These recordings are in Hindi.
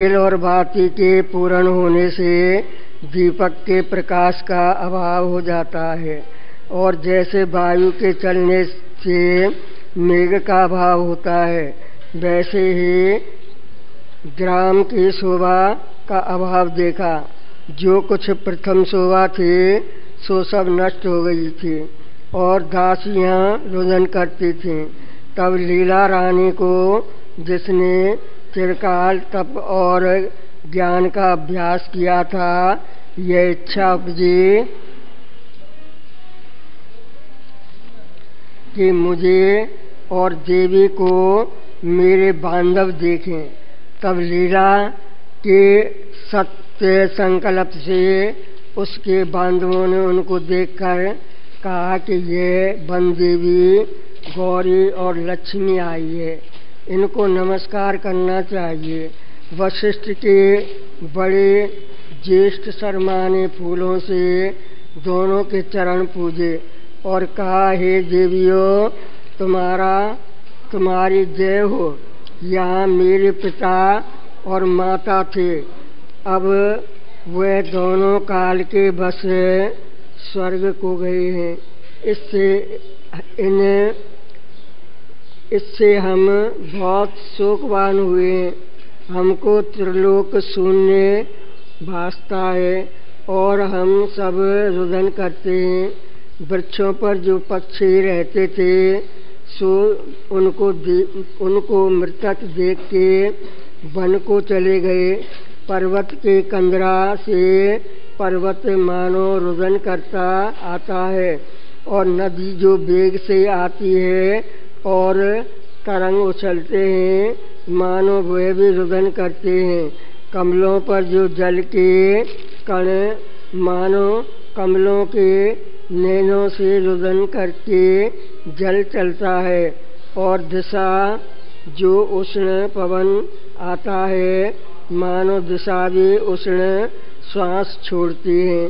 तेल और बाती के पूर्ण होने से दीपक के प्रकाश का अभाव हो जाता है, और जैसे वायु के चलने से मेघ का अभाव होता है, वैसे ही ग्राम की शोभा का अभाव देखा। जो कुछ प्रथम शोभा थी सो सब नष्ट हो गई थी और दासियां रुदन करती थीं। तब लीला रानी को, जिसने चिरकाल तप और ज्ञान का अभ्यास किया था, यह इच्छा उपजी कि मुझे और देवी को मेरे बांधव देखें। तब लीला के सत्य संकल्प से उसके बांधवों ने उनको देखकर कहा कि ये वन देवी गौरी और लक्ष्मी आई है, इनको नमस्कार करना चाहिए। वशिष्ठ के बड़े ज्येष्ठ शर्मा ने फूलों से दोनों के चरण पूजे और कहा, हे देवियों, तुम्हारी जय हो। यहाँ मेरे पिता और माता थे, अब वे दोनों काल के बस स्वर्ग को गए हैं। इससे हम बहुत शोकवान हुए। हमको त्रिलोक शून्य भासता है और हम सब रुदन करते हैं। वृक्षों पर जो पक्षी रहते थे सो उनको मृतक देख के वन को चले गए। पर्वत के कंदरा से पर्वत मानो रुदन करता आता है, और नदी जो वेग से आती है और तरंग उछलते हैं, मानो वे भी रुदन करते हैं। कमलों पर जो जल के कण मानो कमलों के नैनों से रुदन करके जल चलता है, और दिशा जो उष्ण पवन आता है, मानो दिशा भी उष्ण श्वास छोड़ती है।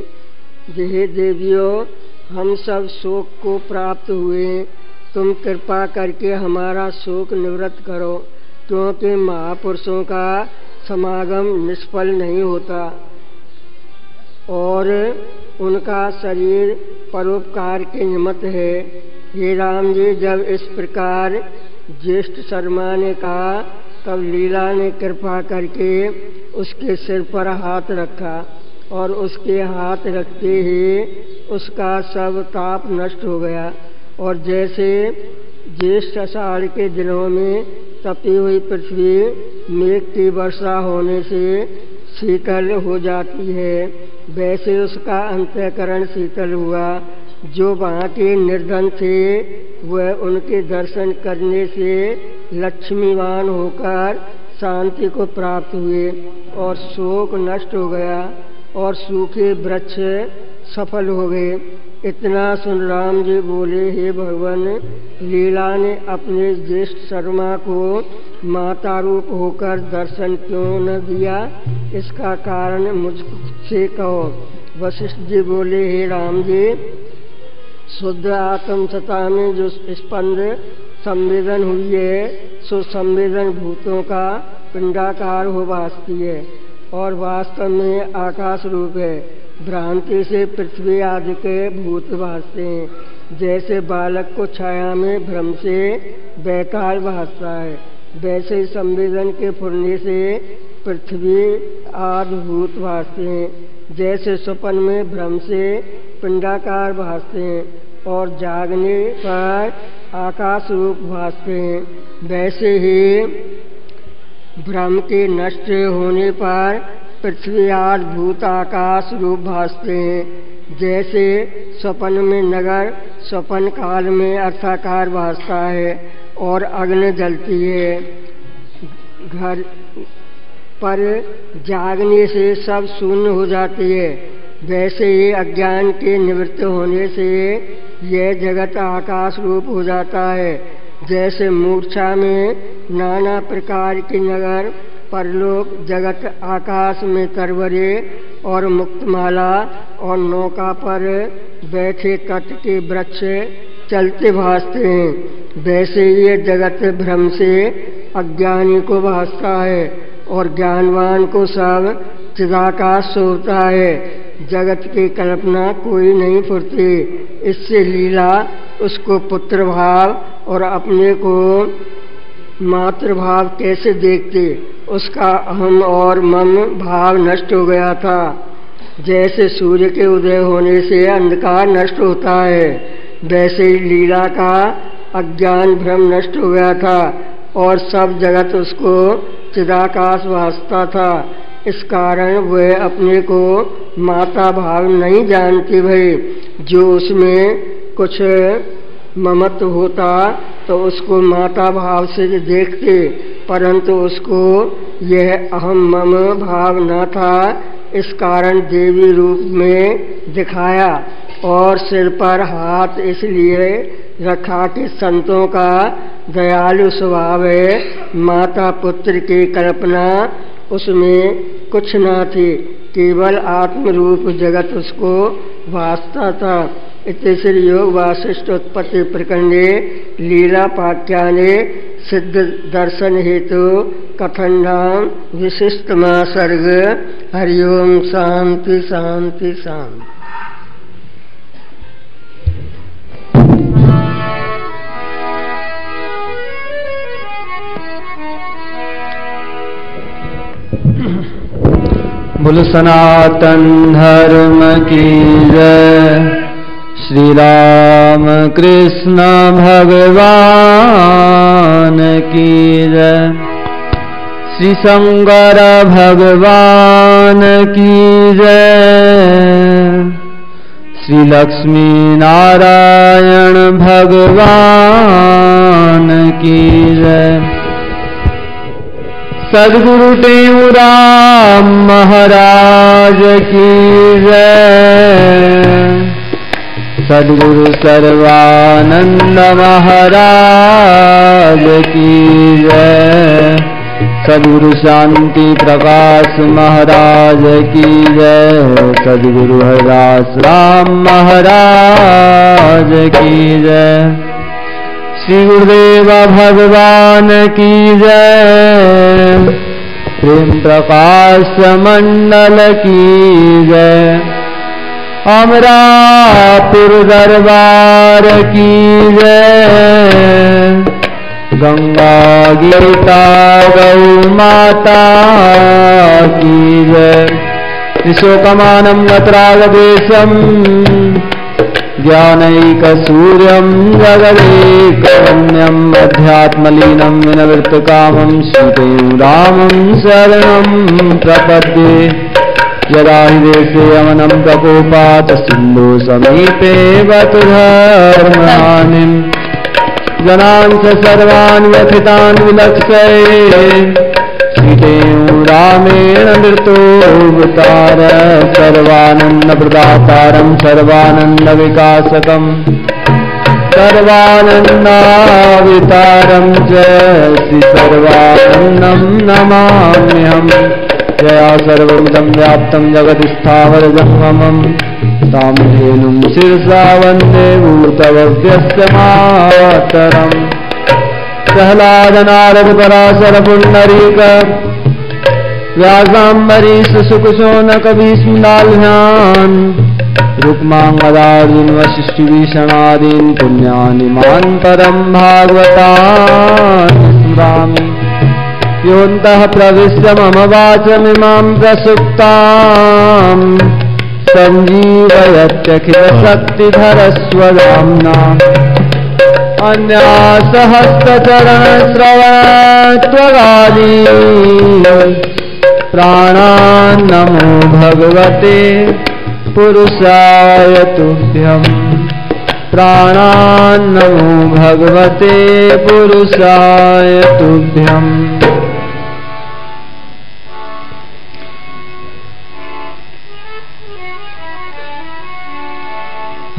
हे देवियों, हम सब शोक को प्राप्त हुए। तुम कृपा करके हमारा शोक निवृत्त करो, क्योंकि महापुरुषों का समागम निष्फल नहीं होता और उनका शरीर परोपकार के निमित्त है। हे राम जी, जब इस प्रकार ज्येष्ठ शर्मा ने कहा, तब लीला ने कृपा करके उसके सिर पर हाथ रखा, और उसके हाथ रखते ही उसका सब ताप नष्ट हो गया। और जैसे ज्येष्ठ आषाढ़ के दिनों में तपी हुई पृथ्वी मेघ की वर्षा होने से शीतल हो जाती है, वैसे उसका अंतःकरण शीतल हुआ। जो वहाँ के निर्धन थे वह उनके दर्शन करने से लक्ष्मीवान होकर शांति को प्राप्त हुए, और शोक नष्ट हो गया और सूखे वृक्ष सफल हो गए। इतना सुन राम जी बोले, हे भगवान, लीला ने अपने ज्येष्ठ शर्मा को माता रूप होकर दर्शन क्यों न दिया, इसका कारण मुझसे कहो। वशिष्ठ जी बोले, हे राम जी, शुद्ध आत्म सत्ता में जो स्पंद संवेदन हुई है, सो संवेदन भूतों का पिंडाकार हो भासती है और वास्तव में आकाश रूप है। भ्रांति से पृथ्वी आदि के भूत भासते हैं। जैसे बालक को छाया में भ्रम से बैताल भासता है, वैसे ही संवेदन के फुरने से पृथ्वी आदि भूत भासते हैं। जैसे स्वप्न में भ्रम से पिंडाकार भासते हैं और जागने पर आकाश रूप भासते हैं, वैसे ही भ्रम के नष्ट होने पर पृथ्वी आदि भूत आकाश रूप भासते हैं। जैसे स्वप्न में नगर स्वप्न काल में अर्थाकार भासता है और अग्नि जलती है, घर पर जागने से सब शून्य हो जाती है, वैसे ही अज्ञान के निवृत्त होने से यह जगत आकाश रूप हो जाता है। जैसे मूर्छा में नाना प्रकार के नगर, परलोक, जगत, आकाश में तरवरे और मुक्तमाला और नौका पर बैठे तट के वृक्ष चलते भासते हैं, वैसे ये जगत भ्रम से अज्ञानी को भासता है और ज्ञानवान को सब चिदाकाश शोभता है। जगत की कल्पना कोई नहीं फुरती। इससे लीला उसको पुत्र भाव और अपने को मातृभाव कैसे देखते। उसका अहम और मम भाव नष्ट हो गया था। जैसे सूर्य के उदय होने से अंधकार नष्ट होता है, वैसे ही लीला का अज्ञान भ्रम नष्ट हो गया था और सब जगत उसको चिदाकाश भासता था। इस कारण वह अपने को माता भाव नहीं जानती भाई। जो उसमें कुछ ममत्व होता तो उसको माता भाव से देखते, परंतु उसको यह अहम मम भाव न था। इस कारण देवी रूप में दिखाया और सिर पर हाथ इसलिए रखा कि संतों का दयालु स्वभाव है। माता पुत्र की कल्पना उसमें कुछ न थी, केवल आत्म रूप जगत उसको भासता था। इति श्री योग वासिष्ठ उत्पत्ति प्रकरणे लीला पाख्याने सिद्ध दर्शन हेतु कथनाम विशिष्टमा सर्ग। हरिओम शांति शांति शांति। बोल सनातन धर्म की जय। श्री राम कृष्ण भगवान की जय। श्री शंकर भगवान की जय। श्री लक्ष्मी नारायण भगवान की जय। सद्गुरु टेऊराम महाराज की जय। सद्गुरु सर्वानंद महाराज की जय। सद्गुरु शांति प्रकाश महाराज की जय। सद्गुरु हरिदास राम महाराज की जय। श्री गुरुदेव भगवान की जय। प्रेम प्रकाश मंडल की जय। अमरापुर दरबार की जय। गंगा गीता गौ माता की जय। विश्वकमानं नत्रागदेशं ज्ञानैकसूर्यं जगदेकवन्यम् अध्यात्मलीनं विनवृत्तकामं श्रीरामं शरणं प्रपद्ये। यदा हि देशे अमनं प्रकोपात् सिन्धु समीपे वतु धर्महानिं। जनान् स सर्वान् व्यथितान् विलक्ष्य श्रीरामेण नृतोऽवतार। सर्वानन्दप्रदातारं सर्वानन्दविकासकं सर्वानन्दावितारं च श्री सर्वानन्दं नमाम्यहम्। जया सर्वमिदं व्याप्तं जगदिस्थावरजङ्गमं तामधेनुं शिरसा वन्दे भूतभव्यस्य मातरम्। प्रह्लाद नारद पराशर पुण्डरीक व्यासाम्बरीश सुकुशोनक भीष्मदाल्ह्यान् रुक्माङ्गदार्जुन वसिष्ठ विभीषणादीन् पुण्यानिमान् परं भागवतान् स्मरामि। योऽन्तः प्रविश्य मम वाचमिमां प्रसुप्तां सञ्जीवयत्यखिलशक्तिधरस्वधाम्ना। अन्यासहस्रचरणश्रवणत्वगादीन् प्राणान् नमो भगवते पुरुषाय तुभ्यम्। प्राणान् नमो भगवते पुरुषाय तुभ्यम्।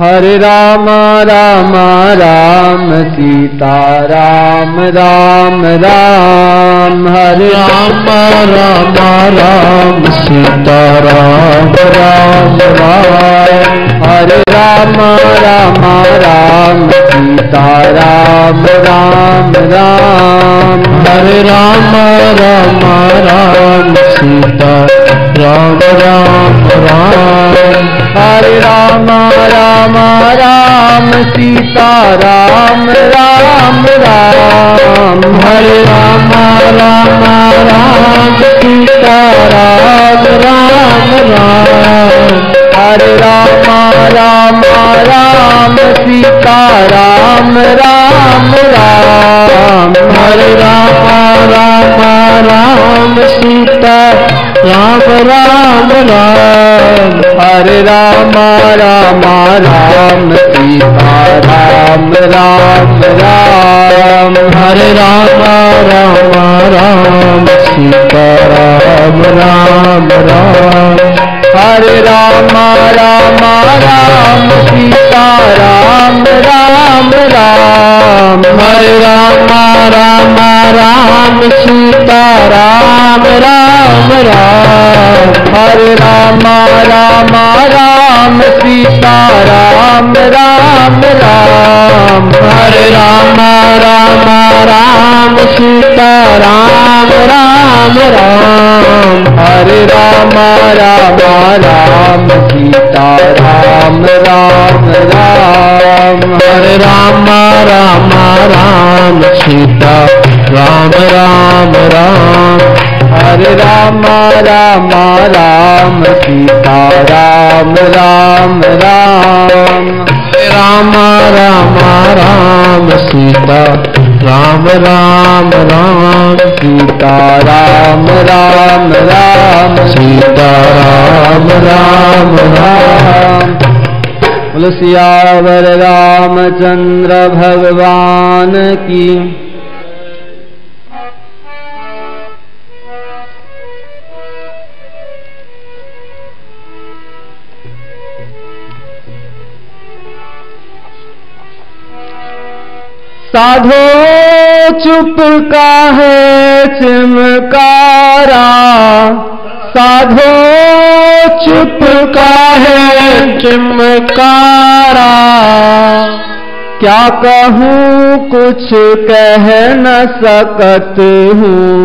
हरे राम राम राम सीता राम राम राम। हरे राम राम राम सीता राम राम राम। हरे राम राम राम सीता राम राम राम। हरे राम राम राम राम राम। हरे राम राम राम सीता राम राम राम। हरे राम राम राम सीता राम राम राम। हरे राम राम राम सीता राम राम राम। हरे राम राम राम सीता राम राम राम। हरे राम राम राम सीता राम राम राम। हरे राम राम राम सीता राम राम राम। हरे राम राम राम सीता राम राम राम। हरे राम राम राम सीता राम राम राम। हरे राम राम राम सीता राम राम राम। हरे राम राम राम सीता राम राम राम। हरे राम राम राम सीता राम राम राम। हरे राम राम राम सीता राम राम राम। हरे राम राम राम सीता राम राम राम। हरे राम राम राम सीता राम राम राम। सीता राम राम राम सीता राम राम राम। बोलो सियावर रामचंद्र भगवान की। साधो चुप का है चिमकारा। साधो चुप का है चिमकारा। क्या कहूँ कुछ कह न सकत हूँ।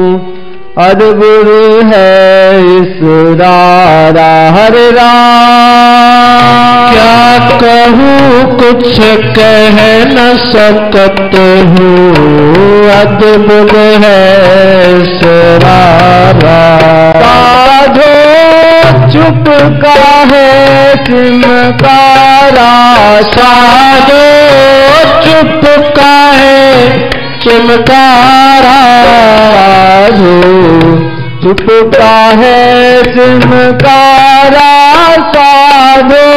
अद्भुत है इस रारा। हरे राम क्या कहूँ कुछ कह न सकत हूँ। अद्भुत है इस रारा। साधो चुप का है चिमकारा। साधो चुप का है चिमकारा। चुप का है चिमकारा। साधो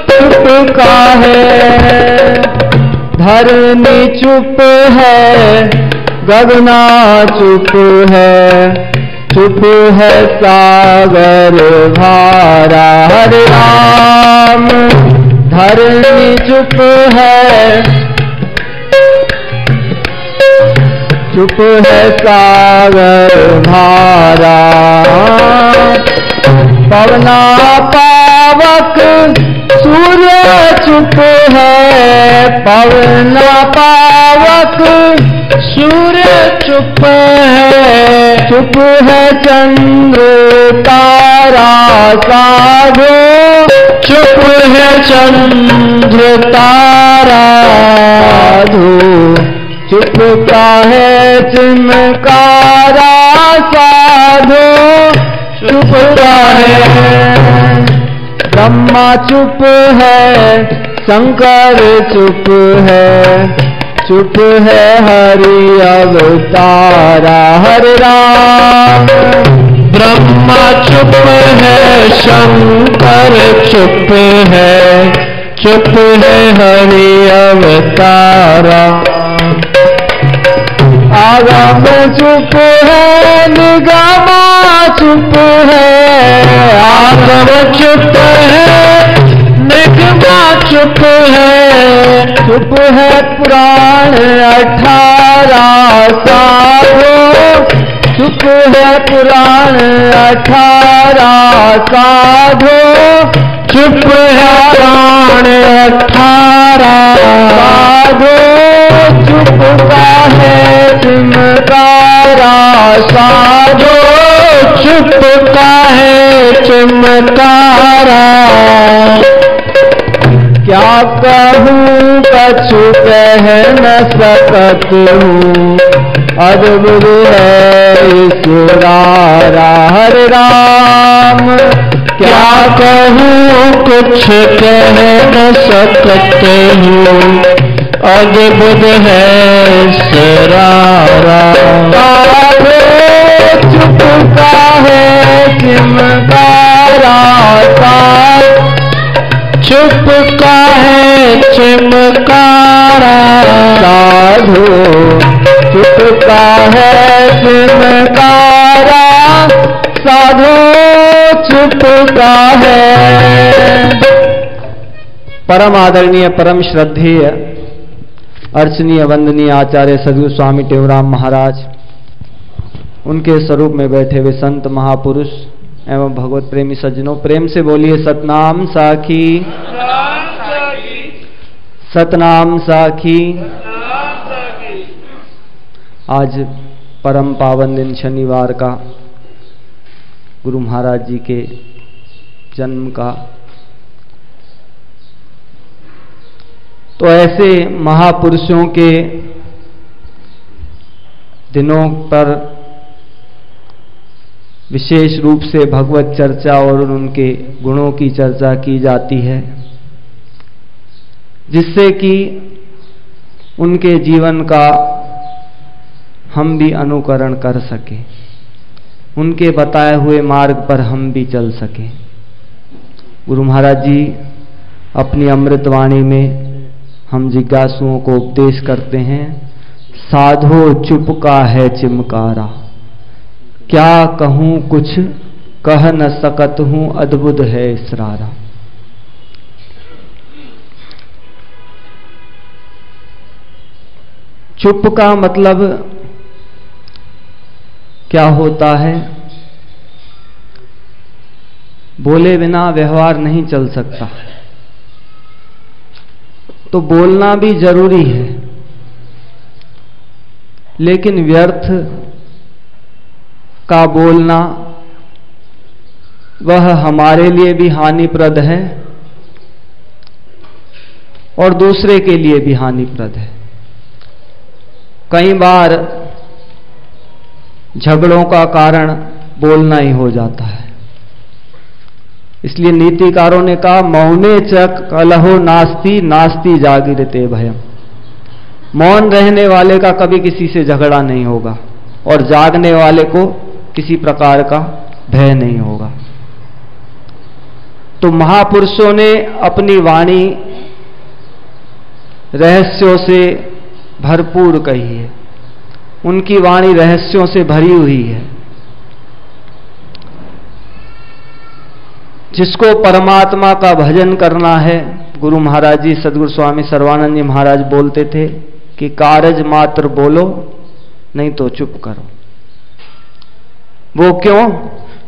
चुप का है। धरनी चुप है गगना चुप है। चुप है सागर भारा। हरे राम धरनी चुप है। चुप है सागर भारा। पवना पावक सूर्य चुप है। पवना पावक सूर्य चुप है। चुप है चंद्र तारा। साधो चुप है चंद्र तारा। साधो चुप का है चिमकारा। साधो चुप का है। ब्रह्मा चुप है शंकर चुप है। चुप है हरि अवतारा। हरे राम ब्रह्मा चुप है शंकर चुप है। चुप है हरि अवतारा। आगम चुप है निगमा चुप है। आगम चुप है निगमा चुप है। चुप है पुराण 18 साधो। चुप है पुराण 18 साधो। चुप है पुराण 18 साधो। चुप का है चिमकारा। साधो चुप का है चिमकारा। क्या कहूँ कछु कह न सकत हूँ, अद्भुत है ईश्वरारा। हरे राम। क्या कहूँ कुछ कह न सकते हूँ, अद्भुत है ईश्वरारा। चुपका है चिमकारा, चुपका है चिमकारा। साधु चुपका है चिमकारा, साधु चुपका है। परम आदरणीय, परम श्रद्धेय, अर्चनीय, वंदनीय आचार्य सद्गुरु स्वामी टेवराम महाराज, उनके स्वरूप में बैठे हुए संत महापुरुष एवं भगवत प्रेमी सज्जनों, प्रेम से बोलिए सतनाम साखी, सतनाम साखी। आज परम पावन दिन शनिवार का, गुरु महाराज जी के जन्म का, तो ऐसे महापुरुषों के दिनों पर विशेष रूप से भगवत चर्चा और उनके गुणों की चर्चा की जाती है, जिससे कि उनके जीवन का हम भी अनुकरण कर सकें, उनके बताए हुए मार्ग पर हम भी चल सकें। गुरु महाराज जी अपनी अमृतवाणी में हम जिज्ञासुओं को उपदेश करते हैं, साधो चुपका है चिमकारा। क्या कहूं कुछ कह न सकत हूं, अद्भुत है इसरारा। चुप का मतलब क्या होता है? बोले बिना व्यवहार नहीं चल सकता, तो बोलना भी जरूरी है, लेकिन व्यर्थ का बोलना वह हमारे लिए भी हानिप्रद है और दूसरे के लिए भी हानिप्रद है। कई बार झगड़ों का कारण बोलना ही हो जाता है। इसलिए नीतिकारों ने कहा, मौने च कलहो नास्ति, नास्ति जागृते भयम। मौन रहने वाले का कभी किसी से झगड़ा नहीं होगा और जागने वाले को किसी प्रकार का भय नहीं होगा। तो महापुरुषों ने अपनी वाणी रहस्यों से भरपूर कही है, उनकी वाणी रहस्यों से भरी हुई है। जिसको परमात्मा का भजन करना है, गुरु महाराज जी सद्गुरु स्वामी सर्वानंद जी महाराज बोलते थे कि कारज मात्र बोलो, नहीं तो चुप करो। वो क्यों?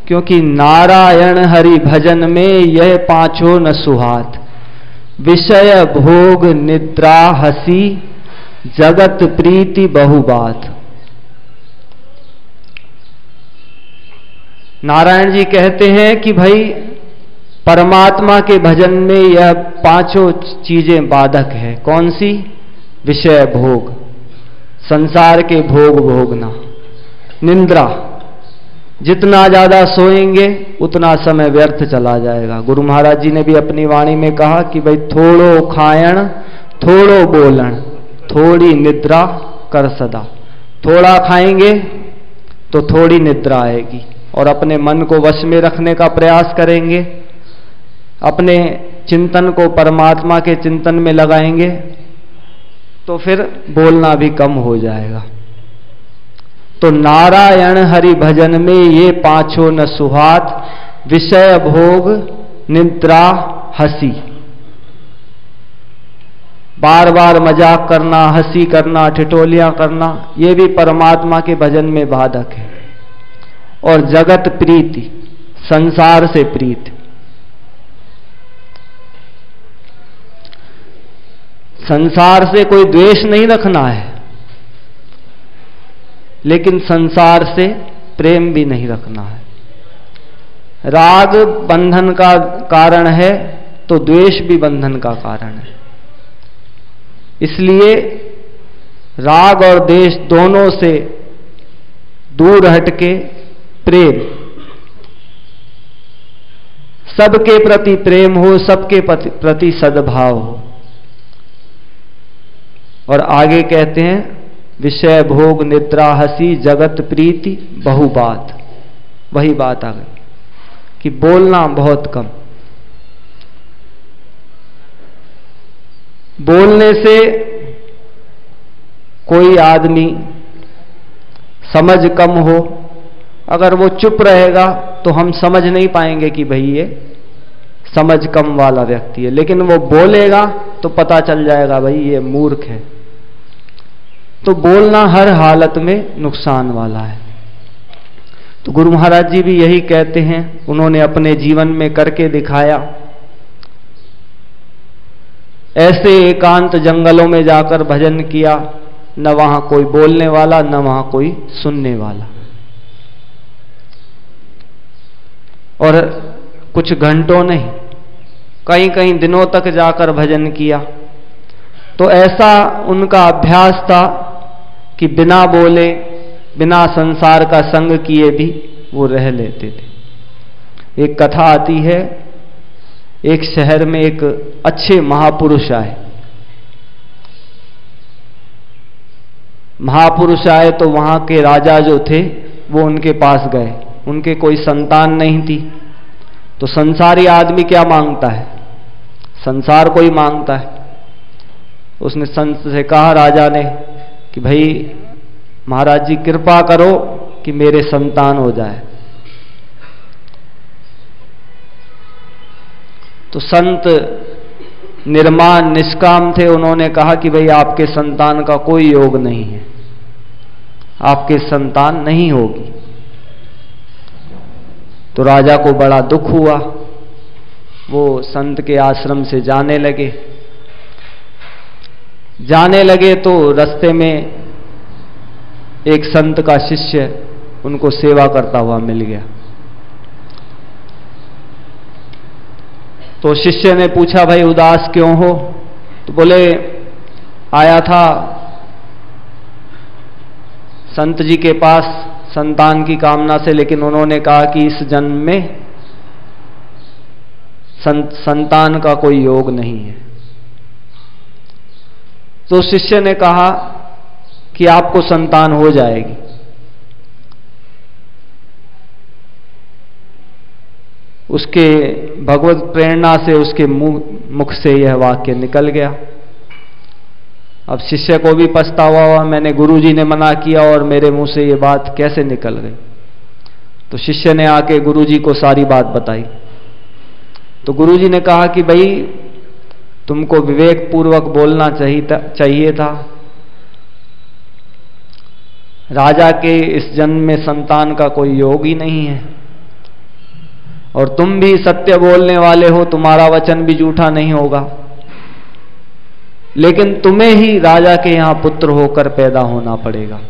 क्योंकि नारायण हरि भजन में यह पांचों न सुहात, विषय भोग निद्रा हसी, जगत प्रीति बहुबात। नारायण जी कहते हैं कि भाई परमात्मा के भजन में यह पांचों चीजें बाधक है। कौन सी? विषय भोग, संसार के भोग भोगना, निंद्रा, जितना ज्यादा सोएंगे उतना समय व्यर्थ चला जाएगा। गुरु महाराज जी ने भी अपनी वाणी में कहा कि भाई थोड़ो खायण थोड़ो बोलन, थोड़ी निद्रा कर सदा। थोड़ा खाएंगे तो थोड़ी निद्रा आएगी और अपने मन को वश में रखने का प्रयास करेंगे, अपने चिंतन को परमात्मा के चिंतन में लगाएंगे तो फिर बोलना भी कम हो जाएगा। तो नारायण हरि भजन में ये पांचों न सुहात, विषय भोग निद्रा हंसी। बार बार मजाक करना, हंसी करना, ठिठोलियां करना, ये भी परमात्मा के भजन में बाधक है। और जगत प्रीति, संसार से प्रीति। संसार से कोई द्वेष नहीं रखना है, लेकिन संसार से प्रेम भी नहीं रखना है। राग बंधन का कारण है तो द्वेष भी बंधन का कारण है। इसलिए राग और द्वेष दोनों से दूर हटके प्रेम, सबके प्रति प्रेम हो, सबके प्रति सद्भाव हो। और आगे कहते हैं विषय भोग निद्रा हंसी जगत प्रीति बहु बात। वही बात आ गई कि बोलना बहुत कम। बोलने से कोई आदमी समझ कम हो, अगर वो चुप रहेगा तो हम समझ नहीं पाएंगे कि भाई ये समझ कम वाला व्यक्ति है, लेकिन वो बोलेगा तो पता चल जाएगा भाई ये मूर्ख है। तो बोलना हर हालत में नुकसान वाला है। तो गुरु महाराज जी भी यही कहते हैं, उन्होंने अपने जीवन में करके दिखाया। ऐसे एकांत जंगलों में जाकर भजन किया, न वहां कोई बोलने वाला न वहां कोई सुनने वाला, और कुछ घंटों नहीं कहीं कहीं दिनों तक जाकर भजन किया। तो ऐसा उनका अभ्यास था कि बिना बोले बिना संसार का संग किए भी वो रह लेते थे। एक कथा आती है, एक शहर में एक अच्छे महापुरुष आए। महापुरुष आए तो वहां के राजा जो थे वो उनके पास गए। उनके कोई संतान नहीं थी। तो संसारी आदमी क्या मांगता है? संसार को ही मांगता है। उसने संत से कहा, राजा ने, कि भाई महाराज जी कृपा करो कि मेरे संतान हो जाए। तो संत निर्माण निष्काम थे, उन्होंने कहा कि भाई आपके संतान का कोई योग नहीं है, आपके संतान नहीं होगी। तो राजा को बड़ा दुख हुआ। वो संत के आश्रम से जाने लगे तो रास्ते में एक संत का शिष्य उनको सेवा करता हुआ मिल गया। तो शिष्य ने पूछा, भाई उदास क्यों हो? तो बोले, आया था संत जी के पास संतान की कामना से, लेकिन उन्होंने कहा कि इस जन्म में संतान का कोई योग नहीं है। तो शिष्य ने कहा कि आपको संतान हो जाएगी। उसके भगवत प्रेरणा से उसके मुख से यह वाक्य निकल गया। अब शिष्य को भी पछतावा हुआ, मैंने गुरुजी ने मना किया और मेरे मुंह से यह बात कैसे निकल गई। तो शिष्य ने आके गुरुजी को सारी बात बताई। तो गुरुजी ने कहा कि भाई तुमको विवेक पूर्वक बोलना चाहिए था। राजा के इस जन्म में संतान का कोई योग ही नहीं है, और तुम भी सत्य बोलने वाले हो, तुम्हारा वचन भी झूठा नहीं होगा, लेकिन तुम्हें ही राजा के यहां पुत्र होकर पैदा होना पड़ेगा।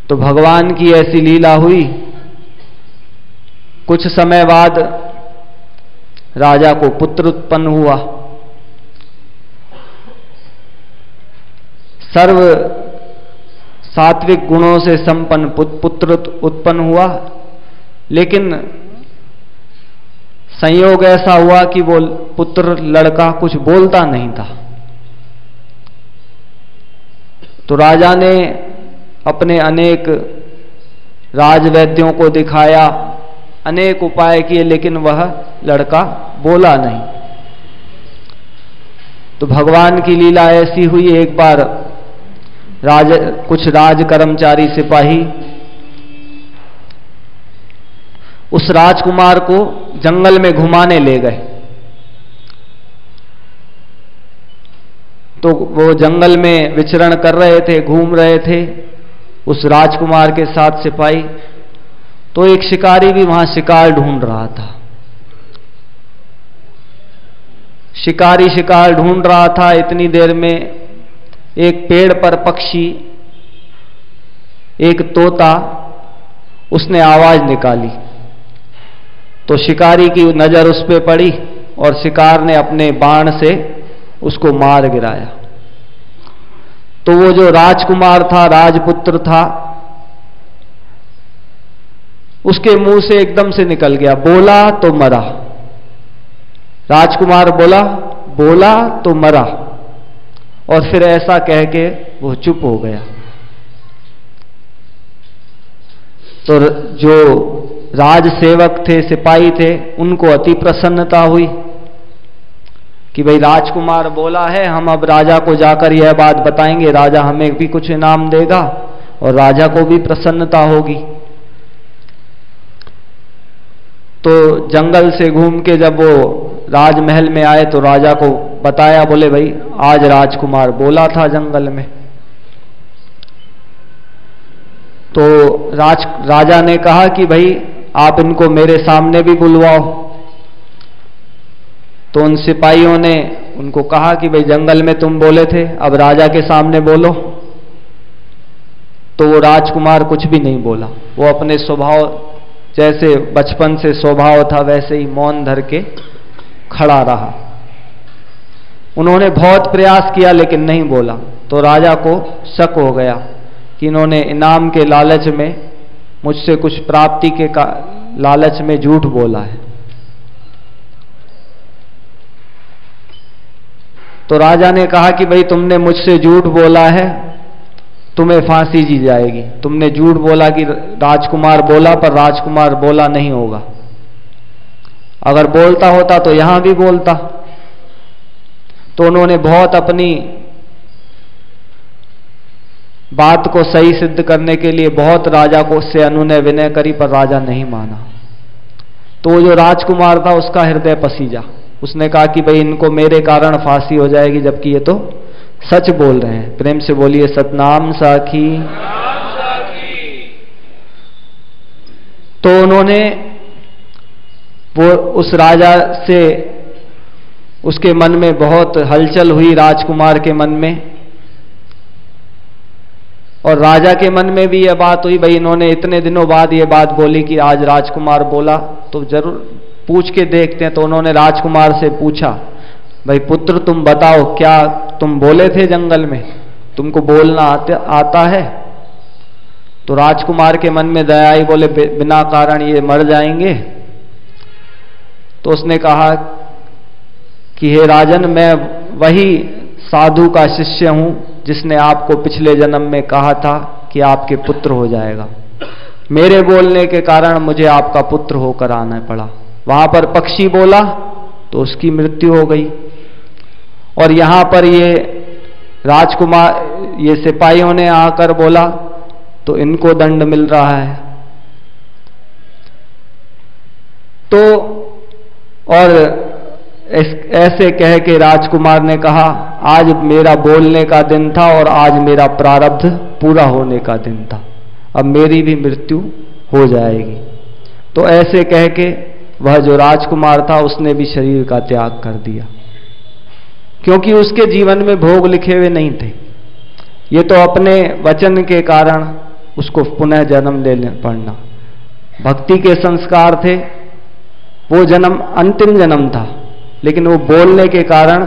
तो भगवान की ऐसी लीला हुई। कुछ समय बाद राजा को पुत्र उत्पन्न हुआ। सर्व सात्विक गुणों से संपन्न पुत्र उत्पन्न हुआ, लेकिन संयोग ऐसा हुआ कि वो पुत्र लड़का कुछ बोलता नहीं था। तो राजा ने अपने अनेक राजवैद्यों को दिखाया, अनेक उपाय किए, लेकिन वह लड़का बोला नहीं। तो भगवान की लीला ऐसी हुई, एक बार कुछ राज कर्मचारी सिपाही उस राजकुमार को जंगल में घुमाने ले गए। तो वो जंगल में विचरण कर रहे थे, घूम रहे थे उस राजकुमार के साथ सिपाही। तो एक शिकारी भी वहां शिकार ढूंढ रहा था। शिकारी शिकार ढूंढ रहा था। इतनी देर में एक पेड़ पर पक्षी, एक तोता उसने आवाज निकाली तो शिकारी की नजर उस पे पड़ी और शिकार ने अपने बाण से उसको मार गिराया। तो वो जो राजकुमार था, राजपुत्र था, उसके मुंह से एकदम से निकल गया, बोला तो मरा। राजकुमार बोला, बोला तो मरा, और फिर ऐसा कह के वो चुप हो गया। तो जो राजसेवक थे, सिपाही थे, उनको अति प्रसन्नता हुई कि भाई राजकुमार बोला है, हम अब राजा को जाकर यह बात बताएंगे, राजा हमें भी कुछ इनाम देगा और राजा को भी प्रसन्नता होगी। तो जंगल से घूम के जब वो राजमहल में आए तो राजा को बताया, बोले भाई आज राजकुमार बोला था जंगल में। तो राजा ने कहा कि भाई आप इनको मेरे सामने भी बुलवाओ। तो उन सिपाहियों ने उनको कहा कि भाई जंगल में तुम बोले थे, अब राजा के सामने बोलो। तो वो राजकुमार कुछ भी नहीं बोला, वो अपने स्वभाव, जैसे बचपन से स्वभाव था वैसे ही मौन धर के खड़ा रहा। उन्होंने बहुत प्रयास किया लेकिन नहीं बोला। तो राजा को शक हो गया कि इन्होंने इनाम के लालच में, मुझसे कुछ प्राप्ति के लालच में झूठ बोला है। तो राजा ने कहा कि भाई तुमने मुझसे झूठ बोला है, तुम्हें फांसी दी जाएगी। तुमने झूठ बोला कि राजकुमार बोला, पर राजकुमार बोला नहीं होगा। अगर बोलता होता तो यहां भी बोलता। तो उन्होंने बहुत अपनी बात को सही सिद्ध करने के लिए बहुत राजा को उससे अनुनय विनय करी, पर राजा नहीं माना। तो जो राजकुमार था उसका हृदय पसीजा। उसने कहा कि भाई इनको मेरे कारण फांसी हो जाएगी, जबकि ये तो सच बोल रहे हैं। प्रेम से बोलिए सतनाम साखी। तो उन्होंने वो उस राजा से, उसके मन में बहुत हलचल हुई, राजकुमार के मन में, और राजा के मन में भी यह बात हुई, भाई इन्होंने इतने दिनों बाद ये बात बोली कि आज राजकुमार बोला, तो जरूर पूछ के देखते हैं। तो उन्होंने राजकुमार से पूछा, भाई पुत्र तुम बताओ, क्या तुम बोले थे जंगल में, तुमको बोलना आता है? तो राजकुमार के मन में दया आई, बोले बिना कारण ये मर जाएंगे। तो उसने कहा कि हे राजन, मैं वही साधु का शिष्य हूं जिसने आपको पिछले जन्म में कहा था कि आपके पुत्र हो जाएगा। मेरे बोलने के कारण मुझे आपका पुत्र होकर आना पड़ा। वहां पर पक्षी बोला तो उसकी मृत्यु हो गई, और यहां पर ये राजकुमार, ये सिपाहियों ने आकर बोला तो इनको दंड मिल रहा है। तो और ऐसे कह के राजकुमार ने कहा, आज मेरा बोलने का दिन था और आज मेरा प्रारब्ध पूरा होने का दिन था, अब मेरी भी मृत्यु हो जाएगी। तो ऐसे कह के वह जो राजकुमार था उसने भी शरीर का त्याग कर दिया, क्योंकि उसके जीवन में भोग लिखे हुए नहीं थे। ये तो अपने वचन के कारण उसको पुनः जन्म लेना पड़ना, भक्ति के संस्कार थे, वो जन्म अंतिम जन्म था, लेकिन वो बोलने के कारण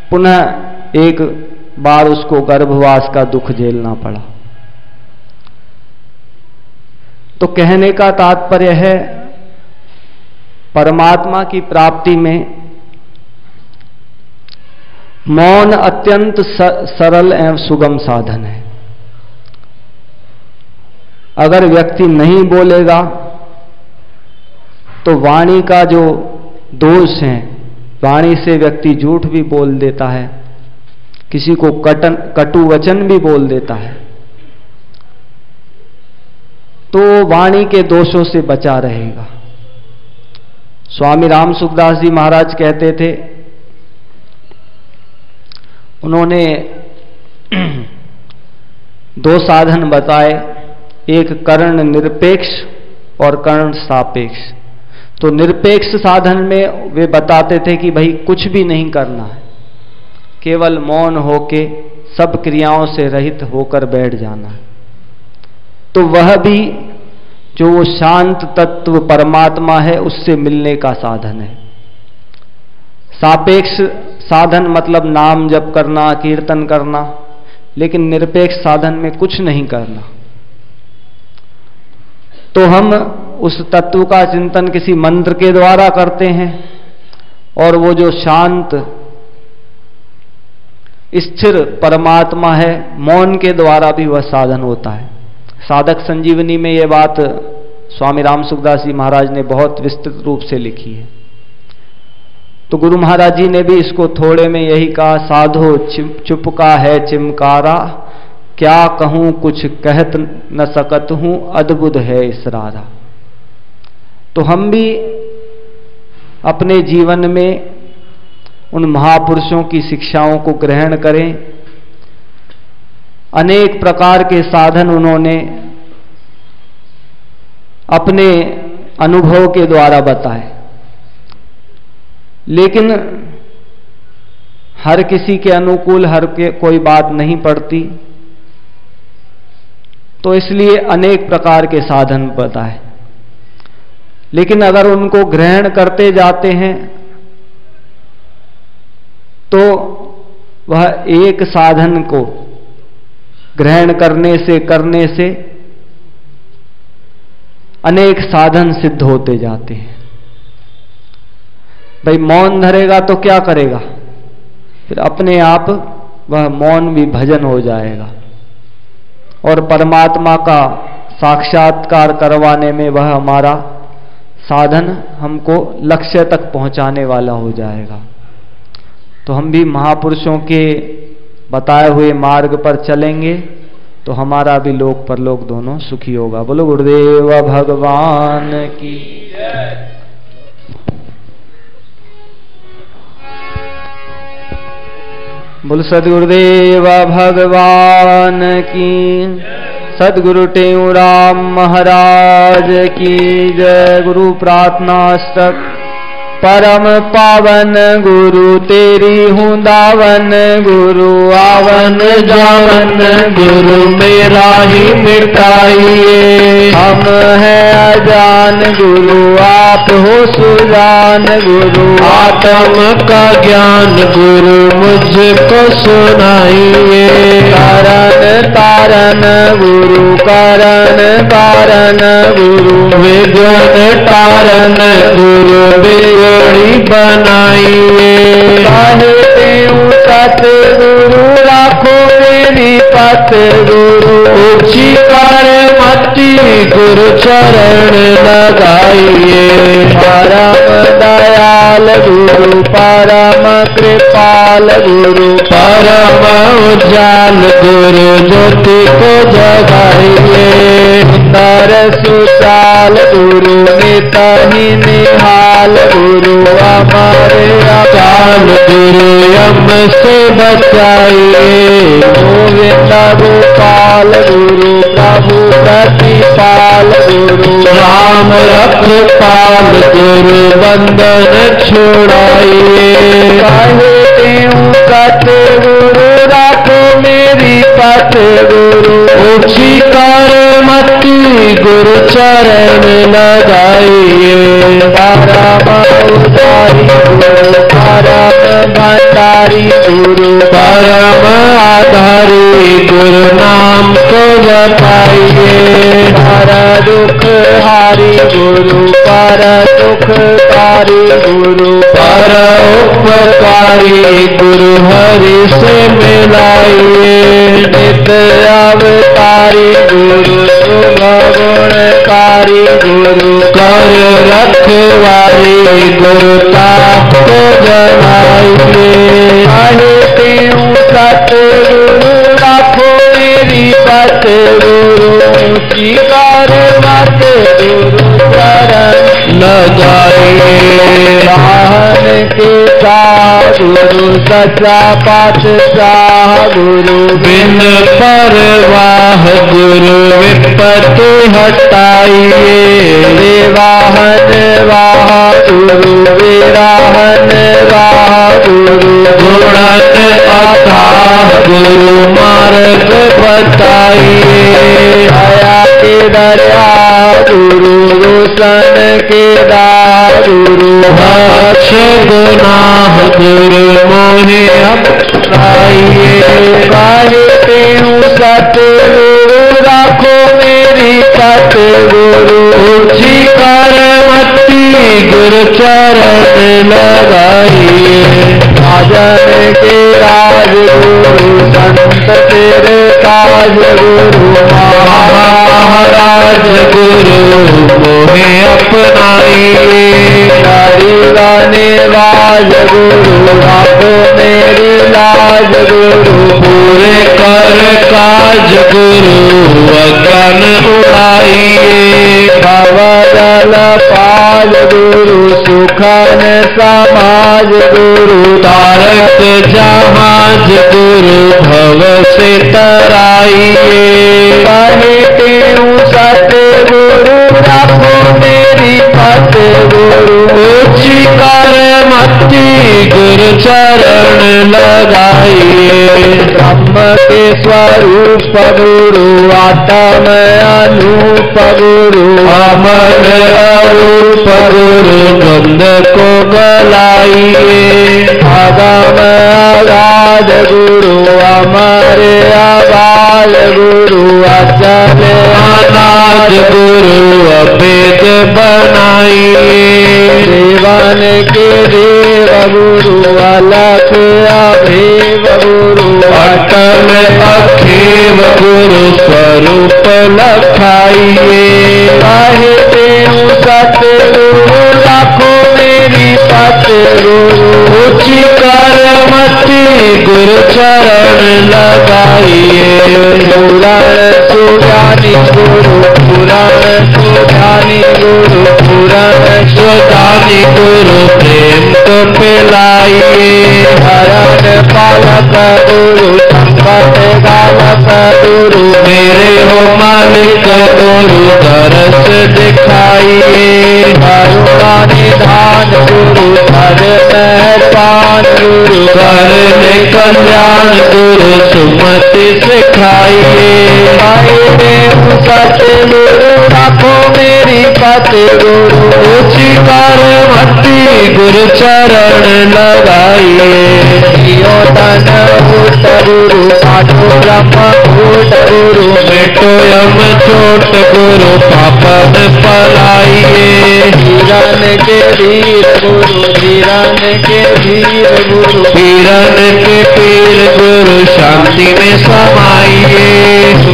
पुनः एक बार उसको गर्भवास का दुख झेलना पड़ा। तो कहने का तात्पर्य है, परमात्मा की प्राप्ति में मौन अत्यंत सरल एवं सुगम साधन है। अगर व्यक्ति नहीं बोलेगा तो वाणी का जो दोष है, वाणी से व्यक्ति झूठ भी बोल देता है, किसी को कटु वचन भी बोल देता है, तो वाणी के दोषों से बचा रहेगा। स्वामी राम सुखदास जी महाराज कहते थे, उन्होंने दो साधन बताए, एक कर्ण निरपेक्ष और कर्ण सापेक्ष। तो निरपेक्ष साधन में वे बताते थे कि भाई कुछ भी नहीं करना है, केवल मौन होके सब क्रियाओं से रहित होकर बैठ जाना है। तो वह भी जो वो शांत तत्व परमात्मा है उससे मिलने का साधन है। सापेक्ष साधन मतलब नाम जप करना, कीर्तन करना, लेकिन निरपेक्ष साधन में कुछ नहीं करना। तो हम उस तत्व का चिंतन किसी मंत्र के द्वारा करते हैं, और वो जो शांत स्थिर परमात्मा है, मौन के द्वारा भी वह साधन होता है। साधक संजीवनी में यह बात स्वामी राम सुखदास जी महाराज ने बहुत विस्तृत रूप से लिखी है। तो गुरु महाराज जी ने भी इसको थोड़े में यही कहा, साधो चुप का है चिमकारा, क्या कहूं कुछ कहत न सकत हूं, अद्भुत है इसरारा। तो हम भी अपने जीवन में उन महापुरुषों की शिक्षाओं को ग्रहण करें। अनेक प्रकार के साधन उन्होंने अपने अनुभव के द्वारा बताए, लेकिन हर किसी के अनुकूल कोई बात नहीं पड़ती, तो इसलिए अनेक प्रकार के साधन बताए। लेकिन अगर उनको ग्रहण करते जाते हैं तो वह एक साधन को ग्रहण करने से अनेक साधन सिद्ध होते जाते हैं। भाई मौन धरेगा तो क्या करेगा, फिर अपने आप वह मौन भी भजन हो जाएगा, और परमात्मा का साक्षात्कार करवाने में वह हमारा साधन हमको लक्ष्य तक पहुंचाने वाला हो जाएगा। तो हम भी महापुरुषों के बताए हुए मार्ग पर चलेंगे तो हमारा भी लोक परलोक दोनों सुखी होगा। बोलो गुरुदेव भगवान की जय। बोल सद्गुरुदेव भगवान की, सद्गुरु टेऊराम महाराज की जय। गुरु प्रार्थना अष्टक। परम पावन गुरु तेरी हूँ दावन, गुरु आवन जावन गुरु मेरा ही मिटाइए। हम है अजान गुरु आप हो सुजान, गुरु आत्म का ज्ञान गुरु मुझको सुनाइए। कारण तारण गुरु कारण कारण गुरु विघ्न तारण गुरु बिगड़ी बनाइए। काहे तेऊ सतगुरु राखो मेरी पत गुरु, ऊंची कर मती गुरु चरण लगाइए। परम दयाल गुरु परम कृपाल गुरु, परम उजाल गुरु ज्योति को जगाइए। सुंदर सुचाल गुरु नेता ही निहाल गुरु, हमारे अकाल गुरु यम से बचाइए। गोविंद गोपाल गुरु प्रभु प्रतिपाल गुरु, राम रखपाल गुरु बंधन छुड़ाइए। काहे तेऊ सतगुरु राखो मेरी पत गुरु, ऊंची कर मती गुरु चरण लगाइए। परम उदारी गुरु परम भंडारी गुरु, परम आधारी गुरु नाम को जपाइए। पर दुख हारी गुरु पर सुखकारी गुरु, पर उपकारी गुरु हरि से मिलाइए। नित्य अवतारी गुरु शुभ गुणकारी गुरु, कर रखवारी गुरु ताप को जमाइए। काहे तेऊ सतगुरु राखो मेरी पत गुरु, ऊंची कर मत गुरु चरण लगाइए। राहन के शाह गुरु सच्चा पातशाह गुरु, बिन परवाह गुरु विपत्ति हटाइए। वाहन वाह गुरु विराहन वाह गुरु, गुणत अथाह गुरु मार्ग बताइए। दया के दरिया गुरु भूषण के दारुरु भक्ष गुनाह गुरु मोहे अपनाइए। कहते हूँ सतगुरु राखो मेरी सतगुरु ऊंची कर मत्ती गुरु चरण लगाइए। भजन के राजगुरु संत तेरे राजगुरु महाराज गुरु मोहे अपनाइए। हरि गाने राजगुरु राखो मेरी राजगुरु पूरे कर काज गुरु अज्ञान उड़ाइए। भवदल पाल गुरु सुखन समाज गुरु तारक जहाज गुरु भव से तराइए। कहते हूँ सतगुरु राखो मेरी सतगुरु ऊंची कर मत्ती गुरु चरण लगाइए। ब्रह्म के स्वरूप गुरु आत्म अनूप गुरु अमर अरूप गुरु गंध को गलाइए। अगम अगाध गुरु अमर अगाध गुरु अचल अनाद गुरु अभेद बनाइए। देवन के देव गुरु अलख अभेव गुरु अटल अखेव गुरु स्वरूप लखाइए। कहते हूँ सतगुरु राखो मेरी सतगुरु ऊंची कर मत्ती गुरु चरण लगाइए। पुराण सुजानी गुरु पुराण सुजानी गुरु पुराण सुजानी गुरु प्रेम को पिलाइए। हरण पालक गुरु संकट गालक गुरु मेरे हो मालिक गुरु तरस दिखाइए। करुणा निधान गुरु हर मेहरबान गुरु करने कल्याण गुरु सुमति सिखाइए। कहते हूँ सतगुरु राखो मेरी सतगुरु ऊंची कर मत्ती गुरु चरण लगाइए। जियो तन भूत गुरु पाठो ब्रह्म भूत गुरु बेटो यम चोट गुरु पापन पलाइए। हिरन के वीर गुरु हिरन के वीर गुरु पीरन के पीर गुरु शांति में समाइए।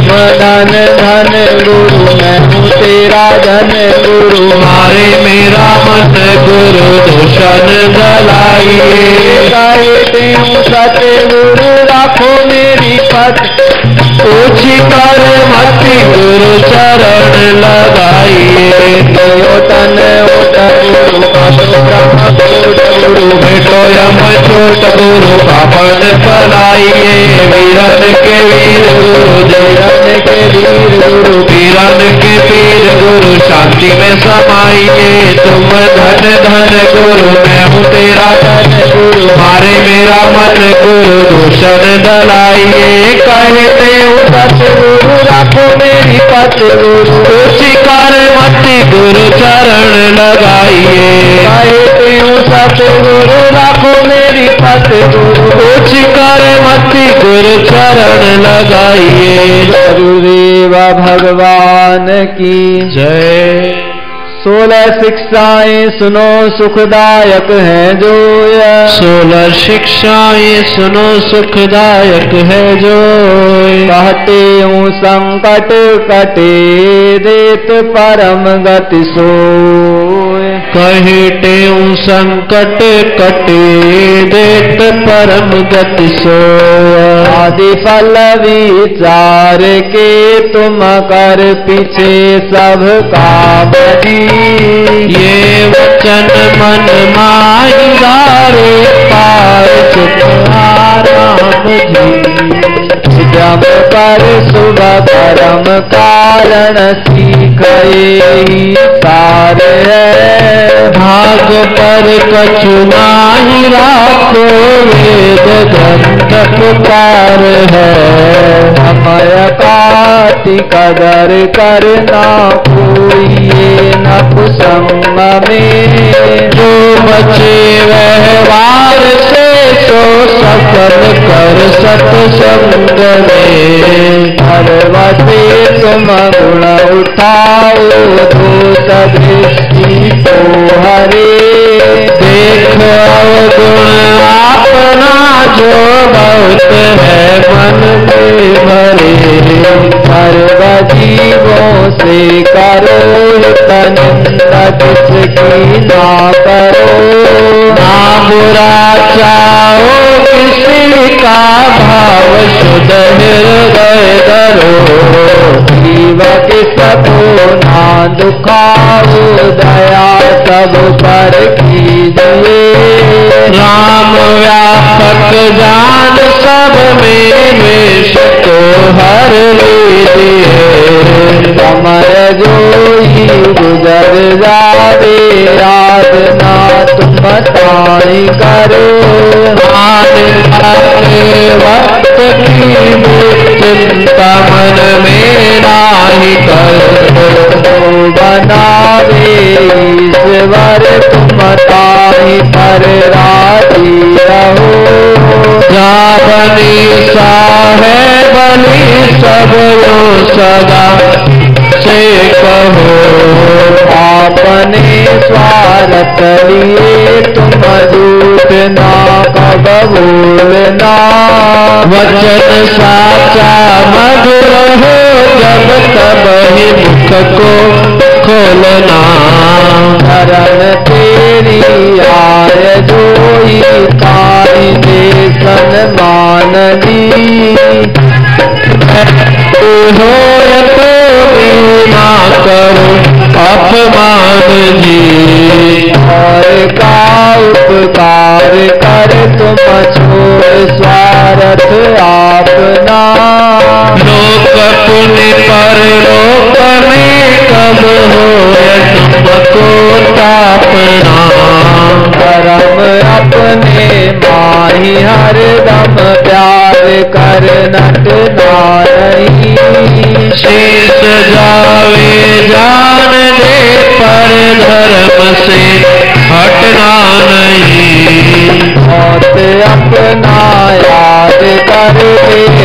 धन धन गुरु मैं हूँ तेरा धन गुरु मारे मेरा मन गुरु दूषण जलाइए। कहते हूँ सतगुरु राखो मेरी पथ ऊंची कर मत्ती गुरु चरण लगाइए। तन उठ गुरु पाठो ब्रह्म भूत गुरु बेटो यम चोट गुरु पापन पलाइए। वीरन के वीर गुरु हिरन के वीर गुरु पीरन के पीर गुरु शांति में समाइए। तुम धन धन गुरु मैं हूँ तेरा धन गुरु मारे मेरा मन गुरु दूषण दलाइए। कहते हूँ सतगुरु राखो मेरी सतगुरु ऊंची कर मत्ती गुरु चरण लगाइए। कहते हूँ सतगुरु राखो मेरी सतगुरु ऊंची कर मत्ती गुरु चरण लगाइए। गुरुदेव भगवान की जय। 16 शिक्षाएं सुनो सुखदायक हैं जो 16 शिक्षाएं सुनो सुखदायक है जो कहते हूँ संकट कटे देत परम गति सोय। कहते हूँ संकट कटे देत परम गति सोय। आदि फल विचार के तुम कर पीछे सब काम दी। ये वचन मन माहिदारे पार चुप आराम जी। जम कर शुभ कर्म कारण सीखे सार है। भाग पर कछु नाही राखो, वेद ग्रंथ पुकार है। समय काटि कदर करना कोई, न कुसंग में जो बचे व्यवहार से तो सफल कर सत्संग में। पर्वते तुम गुण उठाओ, दोष दृष्टि को हरे। देख अवगुण अपना जो बहुत है मन में भरे। सर्व जीवों से करो निंदा, किसकी ना करो। ना बुरा चाहो किसी का, भाव शुद्ध हृदय धरो। जीव किसको ना दुखाओ, दया सब पर कीजिए। राम व्यापक जान सब में, वेश तो हर लीजिए। समय जो ही गुजर जावे, याद ना तुम ताई करो। आने वक्त की चिंता मन में नाही करो। बनावे ईश्वर तुम ताई पर राजी रहो। जा बनी सा है बनी सब सदा से कहो। अपने स्वार्थ लिए तुम झूठ ना कब बोलना। वचन साचा मधुर हो, जब तब ही मुख को खोलना। शरण तेरी आय जोई, ताई दे सन्मान दी। हो तो ना करो अपमान जी। और का उपकार कर तुम छोड़ स्वार्थ आपना। लोक पुण्य पर लोक में कब हो तुमको तापना। धर्म अपने माही हरदम प्यार कर नटना नहीं। शेष जावे जान दे, पर धर्म से हटना नहीं। मौत अपना याद कर सिंह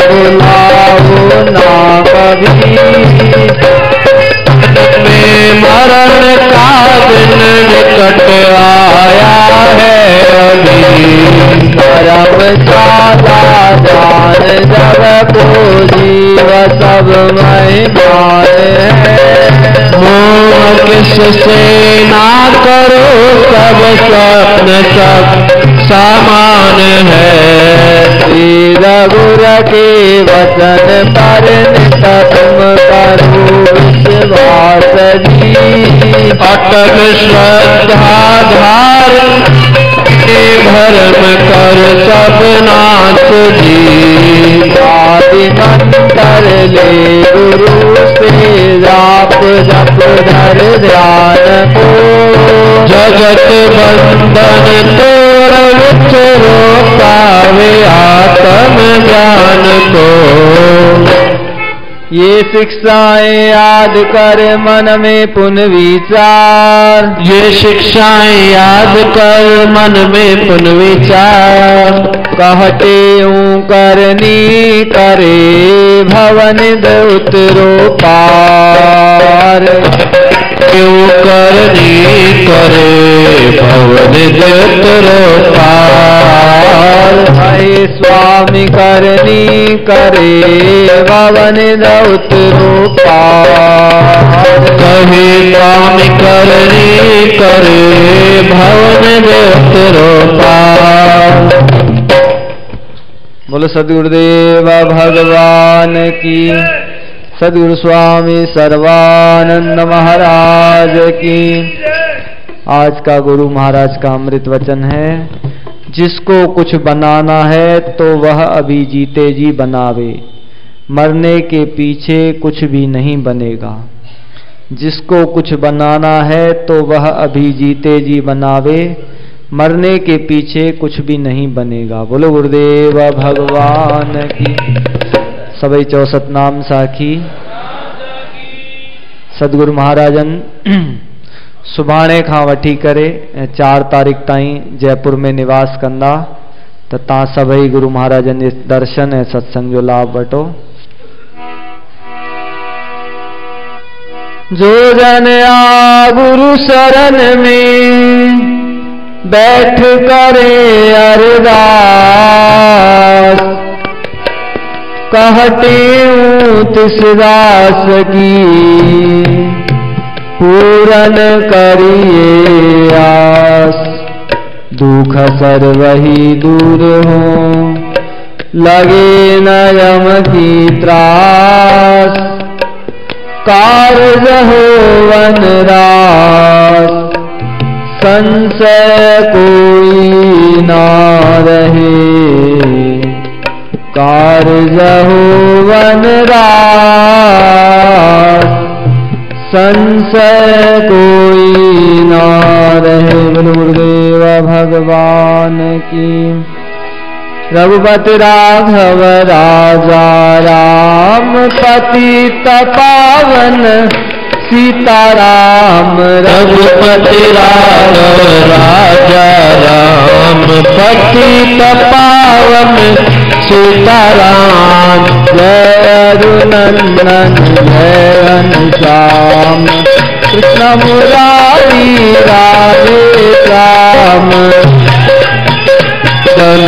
बुलाओ ना कभी। में मरण का दिन निकट आया है अभी। धर्मशाला जान जब को जीव सब महिमान है। मोह किससे ना करो, सब स्वप्न सब सामान है। श्री रघुर के वचन पर नित तुम करो विश्वास जी। अटल श्रद्धा धार भरम कर सब नाथ जी। आदि मंत्र ले गुरु से, जाप जप धर ध्यान को। जगत बंधन तोड़ विचरो, पावे आत्म ज्ञान को। ये शिक्षाएं याद कर मन में पुनः विचार। ये शिक्षाएं याद कर मन में पुनः विचार। कहते ऊँ करनी करे, भवन उतरो पार। क्यों करनी करे, भवन उतरो पार। हे स्वामी करनी करे, भवन उतरो पार। कहे स्वामी करनी करे, भवन उतरो पार। बोलो सद्गुरुदेव भगवान की, सद्गुरु स्वामी सर्वानंद महाराज की। आज का गुरु महाराज का अमृत वचन है, जिसको कुछ बनाना है तो वह अभी जीते जी बनावे, मरने के पीछे कुछ भी नहीं बनेगा। जिसको कुछ बनाना है तो वह अभी जीते जी बनावे, मरने के पीछे कुछ भी नहीं बनेगा। बोलो गुरुदेव भगवान की। सभी 64 नाम साखी। सदगुरु महाराजन सुभाणे खां वठी करे 4 तारीख़ ताईं जयपुर में निवास कंदा, तो तव्हां सभई गुरु महाराजन जे दर्शन ऐं सत्संग जो लाभ वठो। जो जन आ गुरु शरण में बैठ करे अरदास, कहते तिस दास की पूरन करिए आस। दुख सर्वहि दूर हो लगे न यम की त्रास, कार्य हो वनरास संशय कोई ना रहे। कार्य हो वनरास संशय कोई ना रहे। बोलो गुरुदेव भगवान की। रघुपति राघव राजा राम पतित पावन सीताराम। रघुपति राघव राजा राम पतित पावन सीताराम। जय रघुनंदन जय घनश्याम, कृष्ण मुरारी राधे श्याम। जय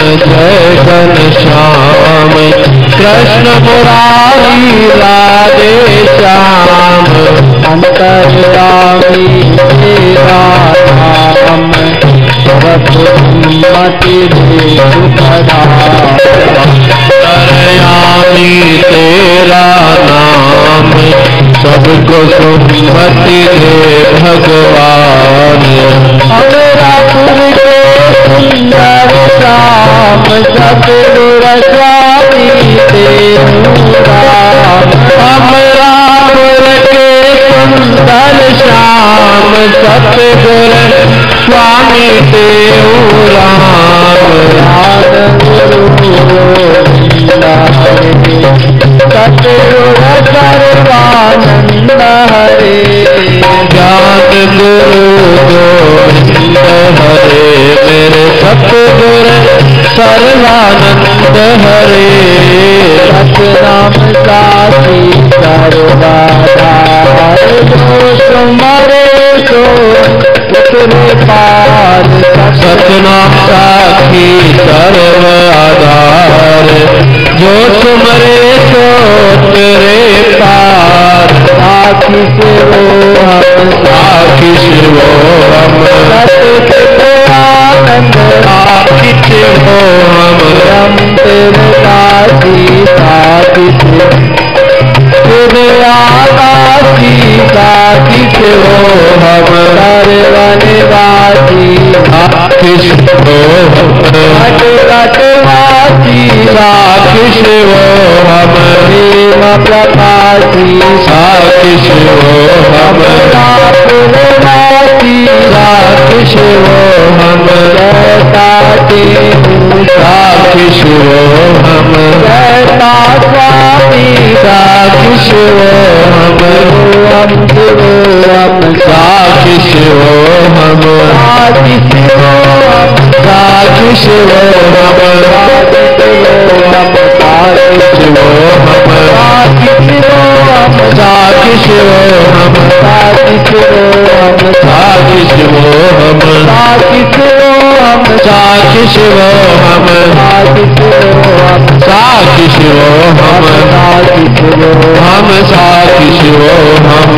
घनश्याम कृष्ण मुरारी राधे श्याम। अंतर्यामी तेरा नाम, सर्वसम्मति दे सुखदाम। अंतर्यामी तेरा नाम, सबको सुमति दे भगवान। अमरापुर के सुंदर श्याम, सतगुरु स्वामी तेरू राम। अमरापुर के सुंदर श्याम, सतगुरु स्वामी तेरू राम। सतगुरु सर्वानंद हरे। ज्ञान गुरु गोविंद हरे, मेरे सतगुरु सर्वानंद हरे। सतनाम साखी सर्वदाधार, जो सुमरे सो उतरे पार। सतनाम साखी सर्व आधार, जो तुमरे सो तेरे पार। साखी से वो हम, साखी से वो हम, सत आनंद साखी से वो हम। हम तेरे साखी साखी से तेरे आकाशी साखी से वो हम। सर्वनिवासी साखी से वो हम, घट घटवासी साखी से वो हम। प्रेम प्रकाशी साखी से वो हम, पुरवासी साखी से वो हम। जैसा तेरू साखी से वो हम, जैसा स्वामी साखी से वो हम। हम साखी से वो हम, साखी से वो हम, साखी से वो हम। साखी से वो हम, साखी से वो हम, साखी से वो हम, साखी से वो हम। साखी से वो हम, साखी से वो हम, साखी से वो हम, साखी से वो हम। साखी से वो हम साखी से वो हम।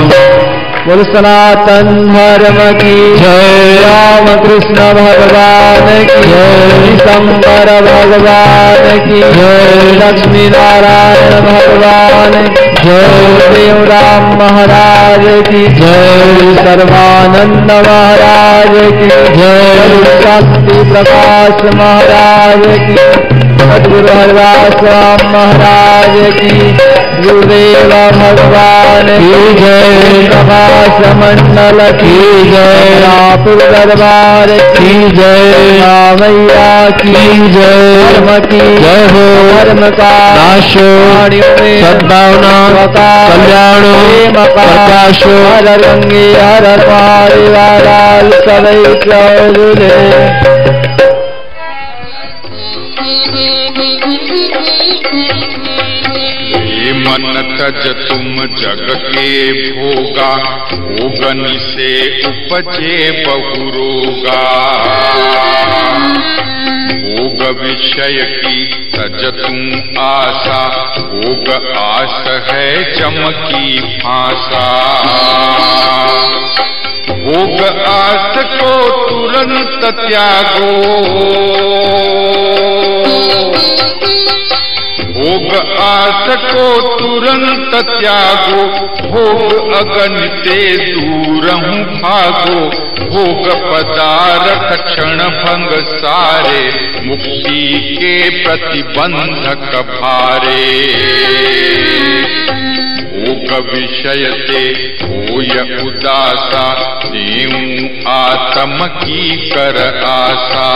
बोल सनातन धर्म की जय। राम कृष्ण भगवान की जय। शंकर भगवान की जय। लक्ष्मी नारायण भगवान जय। देव राम महाराज की जय। सर्वानंद महाराज की जय। शांति प्रकाश महाराज की, सद्गुरु हरिदास राम महाराज की गुरुदेव भगवान की जय, प्रकाश मंडल की जय, रापुर दरबार की जय, मैया की जय, धर्म की जय हो, धर्म का नाशो, सद्भावना कल्याण प्रकाश, हर रंगे हर पारिवार सबै चौदुले। मन तज तुम जग के भोगा, भोगन से उपजे बहुरोगा। भोग विषय की तज तुम आशा, भोग आस है चमकी फांसा। भोग आस को तुरंत त्यागो, भोग आस को तुरंत त्यागो। भोग अगन से दूर हूँ भागो, भोग पदार्थ क्षण भंग सारे, मुक्ति के प्रतिबंधक भारे। भोग विषय से होय उदासा, देऊं आत्म की कर आशा।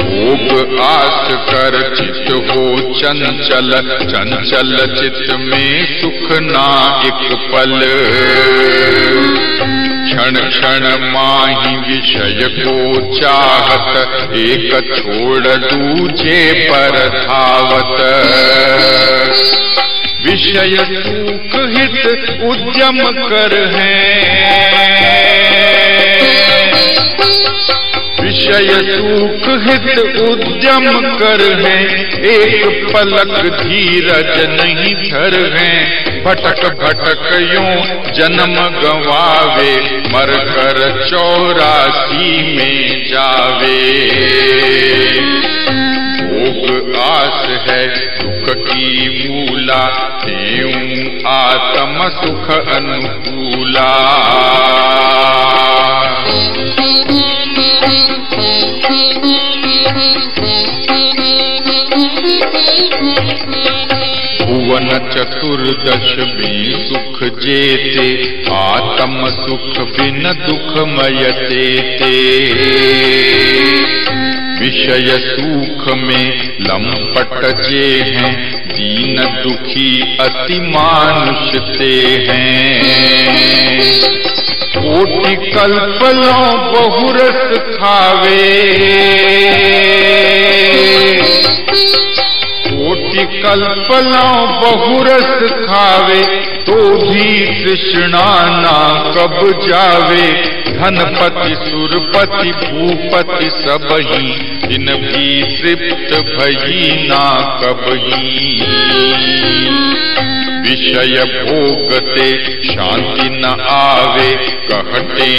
भोग आस कर चित हो चंचल, चंचल चित में सुख ना एक पल। क्षण क्षण माही विषय को चाहत, एक छोड़ दूजे पर धावत। विषय सुख हित उद्यम कर है, विषय सुख हित उद्यम कर है। एक पलक धीरज नहीं धर है, भटक भटक यूं जन्म गवावे, मर कर 84 में जावे। भोग आस है सुख की मूला, देऊं आत्म सुख अनुकूला। भुवन चतुर्दश में सुख जेते, आत्म सुख बिन दुखमय तेते। विषय सुख में लंपट जे हैं, दीन दुखी अति मानुष ते हैं। कोटि कल्पलों बहुरस खावे, कोटि कल्पलों बहुरस खावे, तो भी तृष्णा ना कब जावे। धनपति सुरपति भूपति सबही, इन भी तृप्त भई ना कबही। विषय भोगते शांति न आवे, कहते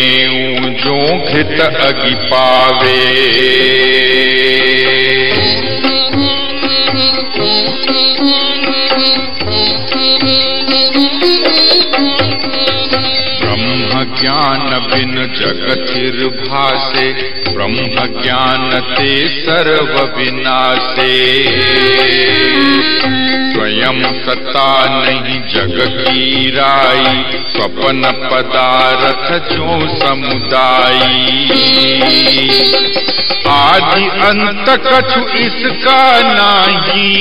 जो घृत अगि पावे। ज्ञान बिन जगतिर भासे, ब्रह्म ज्ञान ते सर्व विनाशे। स्वयं सता नहीं जग की राई, स्वपन पदार्थ जो समुदायी। आदि अंत कछु इसका नहीं,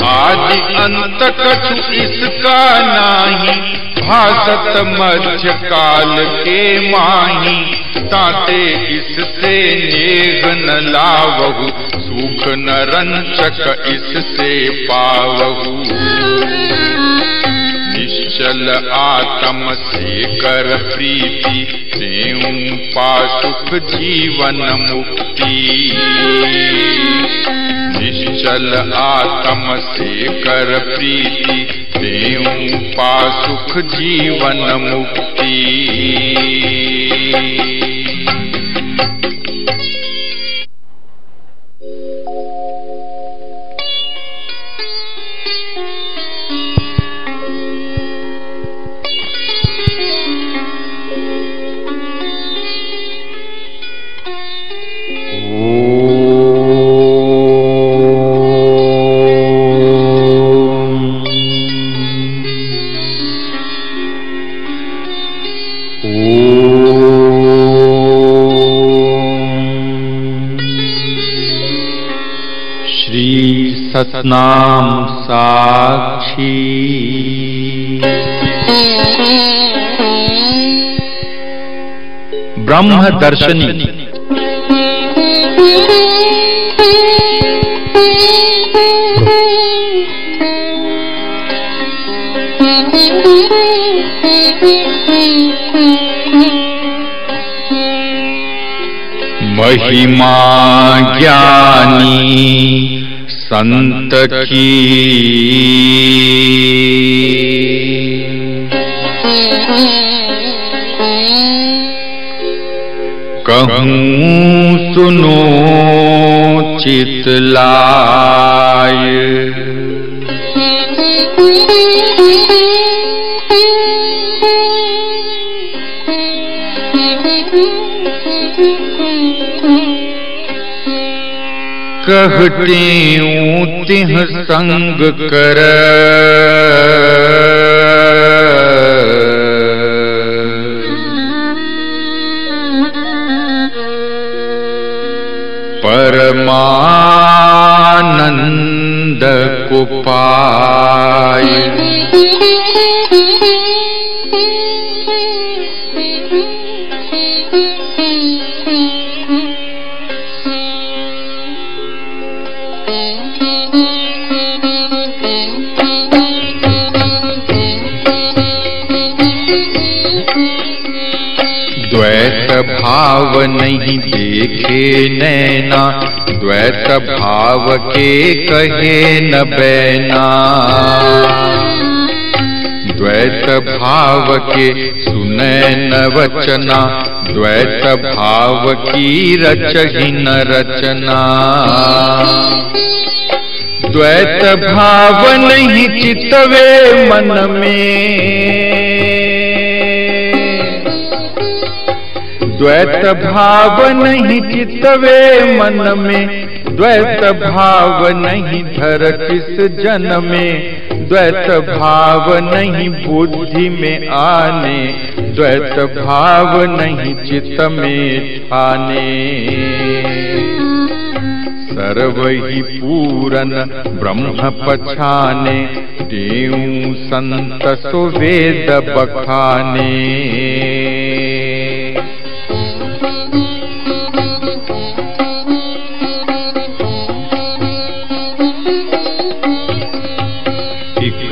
आदि अंत कछु इसका नाही। भासत मध्य काल के माही, ताते इससे नेग न लावहु, सुख न रंचक इससे पावहु। निश्चल आत्म से कर प्रीति, देऊं पासुख जीवन मुक्ति। निश्चल आत्म से कर प्रीति, देऊं पासुख जीवन मुक्ति। सतनाम साक्षी। ब्रह्म दर्शनी महिमा ज्ञानी संत की, कहूँ सुनो चित लाय। कहते तिह संग कर, परमानंद को पाय। द्वैत भाव नहीं देखे नैना, द्वैत भाव के कहे न बैना। द्वैत भाव के सुने न वचना, द्वैत भाव की रचहि न रचना। द्वैत भाव नहीं चितवे मन में, द्वैत भाव नहीं चितवे मन में। द्वैत भाव नहीं धर किस जन में, द्वैत भाव नहीं बुद्धि में आने। द्वैत भाव नहीं चित्त में ठाने। सर्व ही पूरन ब्रह्म पछाने, देऊ संत सो वेद बखाने।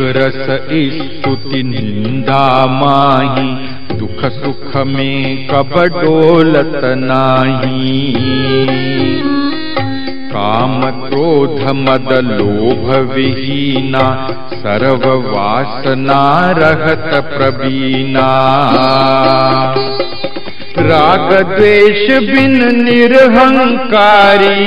रस स्तुति निंदा माही, दुख सुख में कब डोलत नाही। काम क्रोध मद लोभ विहीना, सर्व वासना रहत प्रवीणा। राग द्वेष बिन निरहंकारी,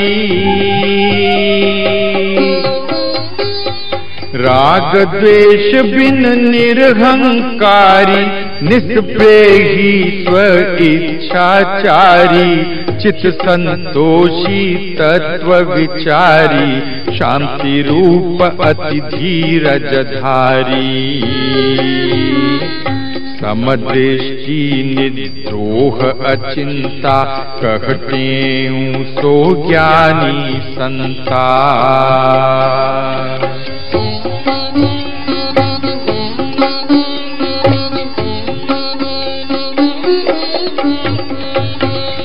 राग द्वेष बिन निरहंकारी। निष्प्रेही स्व इच्छाचारी, चित संतोषी तत्व विचारी। शांति रूप अति धीरज धारी, समदृष्टि निद्रोह अचिंता। कहते सो ज्ञानी संता।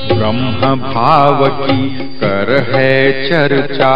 ब्रह्म भाव की कर है चर्चा,